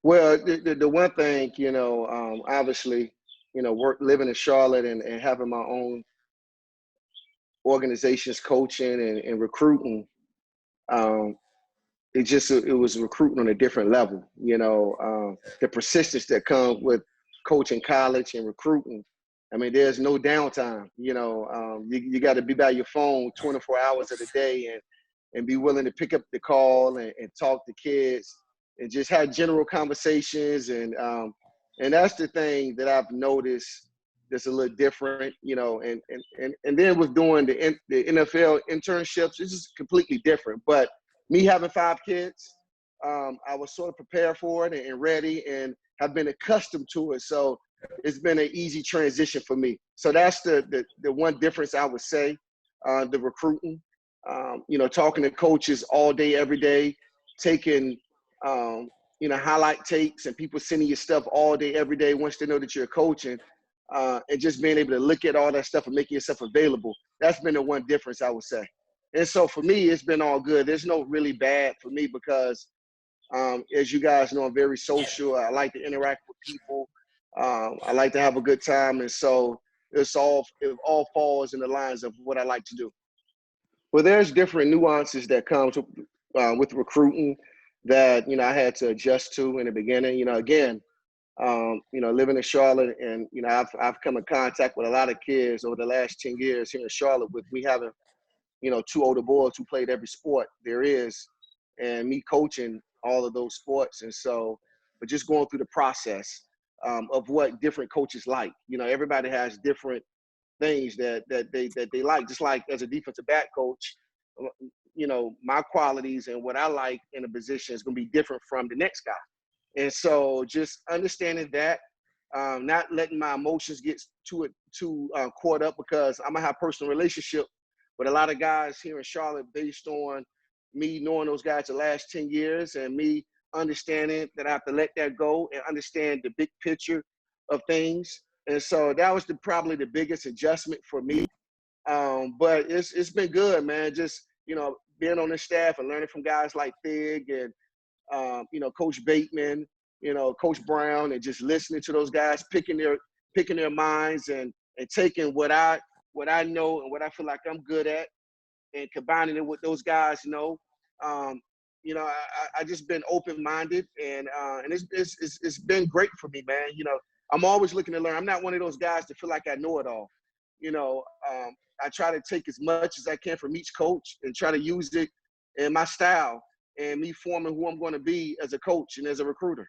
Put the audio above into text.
Well, the one thing, obviously, living in Charlotte and having my own organizations, coaching and recruiting, um, it was recruiting on a different level. The persistence that comes with coaching college and recruiting. I mean, there's no downtime. You got to be by your phone 24 hours of the day and be willing to pick up the call and talk to kids and just have general conversations. And that's the thing that I've noticed that's a little different, and then with doing the NFL internships, it's just completely different. But me having 5 kids, I was sort of prepared for it and ready and have been accustomed to it. So it's been an easy transition for me. So that's the one difference I would say, the recruiting, talking to coaches all day, every day, taking, highlight tapes and people sending you stuff all day, every day once they know that you're coaching, and just being able to look at all that stuff and making yourself available. That's been the one difference I would say. And so for me, it's been all good. There's no really bad for me because, as you guys know, I'm very social. I like to interact with people. I like to have a good time. And so it all falls in the lines of what I like to do. Well, there's different nuances that comes with recruiting that, I had to adjust to in the beginning. Again, living in Charlotte and, I've come in contact with a lot of kids over the last 10 years here in Charlotte with me having, 2 older boys who played every sport there is, and me coaching all of those sports. And so, but just going through the process of what different coaches like. Everybody has different things that they like. Just like as a defensive back coach, my qualities and what I like in a position is going to be different from the next guy. And so, just understanding that, not letting my emotions get too caught up, because I'm gonna have personal relationship with a lot of guys here in Charlotte based on me knowing those guys the last 10 years and me understanding that I have to let that go and understand the big picture of things. And so that was probably the biggest adjustment for me. But it's been good, man. Just, being on the staff and learning from guys like Thig and, Coach Bateman, Coach Brown, and just listening to those guys, picking their minds and taking what I know and what I feel like I'm good at and combining it with those guys know. Um, I just been open-minded and it's been great for me, man. I'm always looking to learn. I'm not one of those guys that feel like I know it all. You know, um, I try to take as much as I can from each coach and try to use it in my style and me forming who I'm going to be as a coach and as a recruiter.